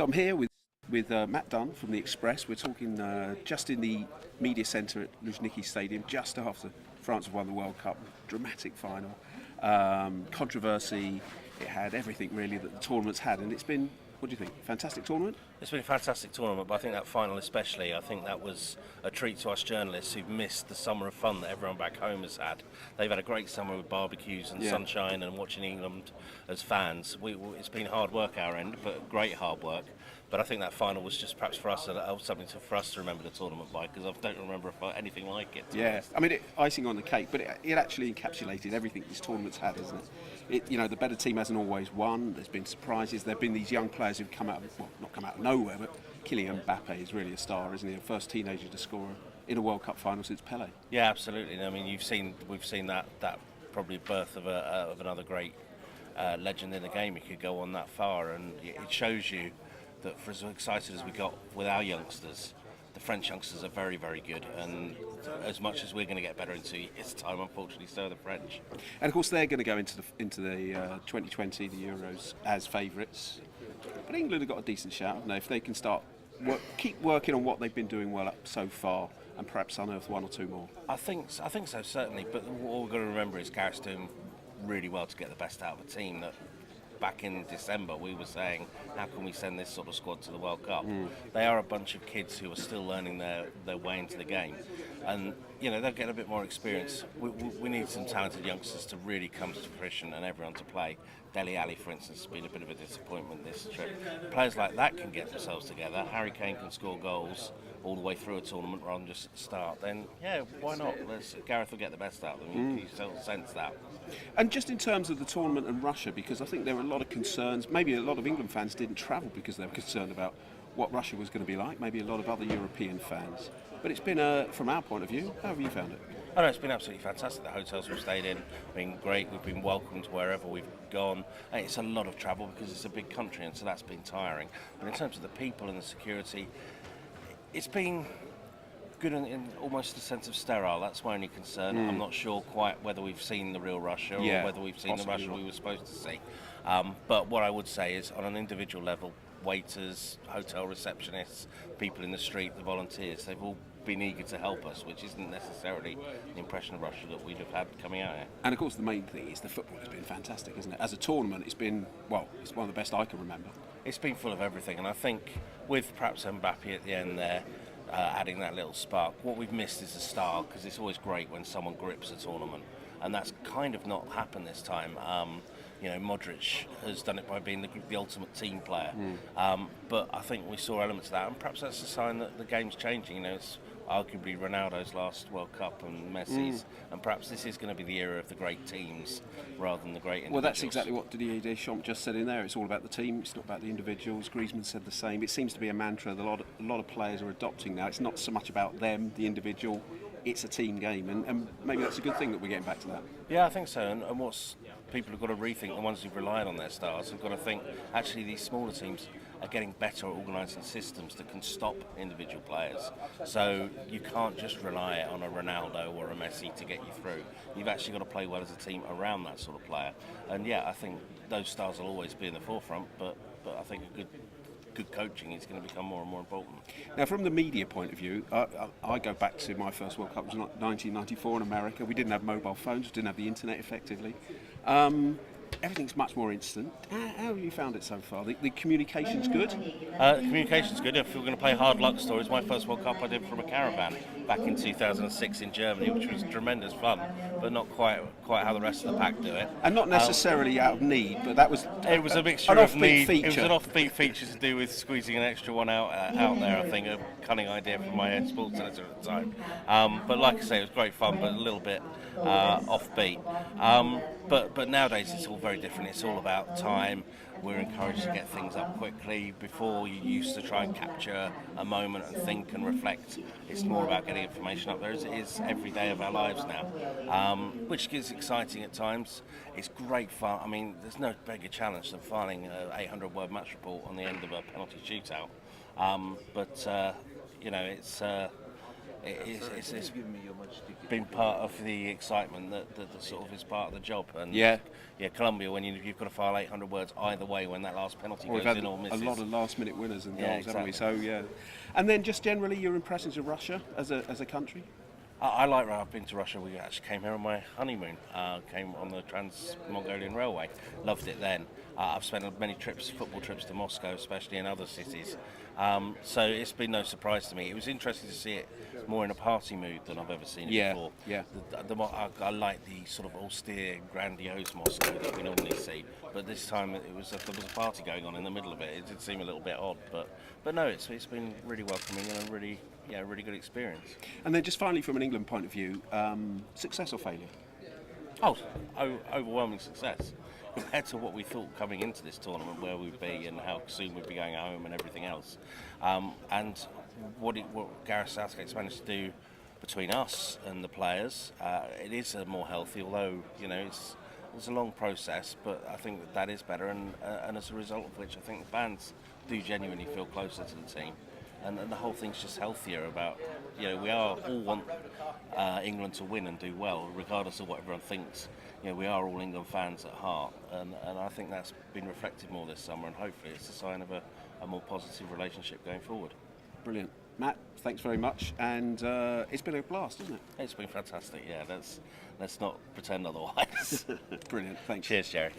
So I'm here with Matt Dunn from the Express. We're talking just in the media centre at Luzhniki Stadium, just after France have won the World Cup. Dramatic final, controversy. It had everything really that the tournament's had, and it's been, what do you think? Fantastic tournament? It's been a fantastic tournament, but I think that final especially, I think that was a treat to us journalists who've missed the summer of fun that everyone back home has had. They've had a great summer with barbecues and sunshine and watching England as fans. It's been hard work our end, but great hard work. But I think that final was just perhaps for us something for us to remember the tournament by, because I don't remember anything like it. Yeah, I mean, icing on the cake, but it actually encapsulated everything this tournament's had, hasn't it? The better team hasn't always won. There's been surprises. There've been these young players who've come out, not come out of nowhere, but Kylian Mbappe is really a star, isn't he? The first teenager to score in a World Cup final since Pelé. Yeah, absolutely. I mean, we've seen that probably birth of another great legend in the game. He could go on that far, and it shows you that for as excited as we got with our youngsters, the French youngsters are very, very good, and as much as we're going to get better in 2 years' time, unfortunately, so are the French. And of course, they're going to go into the 2020, the Euros, as favourites. But England have got a decent shout, haven't they? If they can keep working on what they've been doing well up so far, and perhaps unearth one or two more. I think so, certainly. But what we've got to remember is Gareth's doing really well to get the best out of a team that. Back in December, we were saying, how can we send this sort of squad to the World Cup? They are a bunch of kids who are still learning their way into the game. And, they'll get a bit more experience. We need some talented youngsters to really come to fruition and everyone to play. Dele Alli, for instance, has been a bit of a disappointment this trip. Players like that can get themselves together. Harry Kane can score goals all the way through a tournament rather than just at the start. Then, why not? Gareth will get the best out of them. You still sense that. And just in terms of the tournament and Russia, because I think there were a lot of concerns, maybe a lot of England fans didn't travel because they were concerned about what Russia was going to be like, maybe a lot of other European fans. But it's been, from our point of view, how have you found it? Oh no, it's been absolutely fantastic. The hotels we've stayed in have been great. We've been welcomed wherever we've gone. And it's a lot of travel because it's a big country, and so that's been tiring. But in terms of the people and the security, it's been good in almost a sense of sterile. That's my only concern. I'm not sure quite whether we've seen the real Russia or whether we've seen the Russia we were supposed to see. But what I would say is, on an individual level, waiters, hotel receptionists, people in the street, the volunteers, they've all been eager to help us, which isn't necessarily the impression of Russia that we'd have had coming out here. And of course the main thing is the football has been fantastic, isn't it? As a tournament, it's been, it's one of the best I can remember. It's been full of everything, and I think with perhaps Mbappe at the end there, adding that little spark, what we've missed is the style, because it's always great when someone grips a tournament, and that's kind of not happened this time. Modric has done it by being the ultimate team player, but I think we saw elements of that, and perhaps that's a sign that the game's changing. It's arguably Ronaldo's last World Cup and Messi's, and perhaps this is going to be the era of the great teams rather than the great individuals. Well, that's exactly what Didier Deschamps just said in there. It's all about the team, it's not about the individuals. Griezmann said the same. It seems to be a mantra that a lot of players are adopting now. It's not so much about them, the individual, it's a team game, and maybe that's a good thing that we're getting back to that. Yeah, I think so, and what's people have got to rethink, the ones who've relied on their stars have got to think, actually these smaller teams are getting better at organising systems that can stop individual players. So you can't just rely on a Ronaldo or a Messi to get you through. You've actually got to play well as a team around that sort of player. And I think those stars will always be in the forefront, but I think a good coaching is going to become more and more important. Now, from the media point of view, I go back to my first World Cup, it was 1994 in America. We didn't have mobile phones, we didn't have the internet effectively. Everything's much more instant. How have you found it so far? The communication's good? Communication's good. If we're going to play hard luck stories, my first World Cup I did from a caravan back in 2006 in Germany, which was tremendous fun, but not quite how the rest of the pack do it. And not necessarily out of need, but that was it was a mixture of need. Feature. It was an offbeat feature to do with squeezing an extra one out there. I think a cunning idea from my head sports editor at the time. But like I say, it was great fun, but a little bit offbeat. But nowadays it's all very different. It's all about time. We're encouraged to get things up quickly. Before, you used to try and capture a moment and think and reflect. It's more about getting information up there as it is every day of our lives now, which is exciting at times. It's great fun. I mean, there's no bigger challenge than filing an 800-word match report on the end of a penalty shootout. It's It's been part of the excitement that sort of is part of the job. And Yeah. Colombia, when you've got to file 800 words either way when that last penalty We've goes had in or misses. a lot of last-minute winners and Yeah, goals, haven't we? exactly. So yeah. And then just generally your impressions of Russia as a country. I like. I've been to Russia. We actually came here on my honeymoon. Came on the Trans-Mongolian Railway. Loved it then. I've spent many football trips to Moscow, especially in other cities. So it's been no surprise to me. It was interesting to see it more in a party mood than I've ever seen it before. Yeah. I like the sort of austere, grandiose Moscow that we normally see, but this time there was a party going on in the middle of it. It did seem a little bit odd, but no, it's been really welcoming and a really good experience. And then just finally, from an England point of view, success or failure? Oh, overwhelming success compared to what we thought coming into this tournament, where we'd be and how soon we'd be going home and everything else. And what Gareth Southgate's managed to do between us and the players, it is more healthy, although it's a long process, but I think that is better, and as a result of which I think the fans do genuinely feel closer to the team. And the whole thing's just healthier about, we all want England to win and do well, regardless of what everyone thinks. We are all England fans at heart, and I think that's been reflected more this summer, and hopefully it's a sign of a more positive relationship going forward. Brilliant. Matt, thanks very much, and it's been a blast, isn't it? It's been fantastic, yeah, let's not pretend otherwise. Brilliant, thanks. Cheers, Jerry.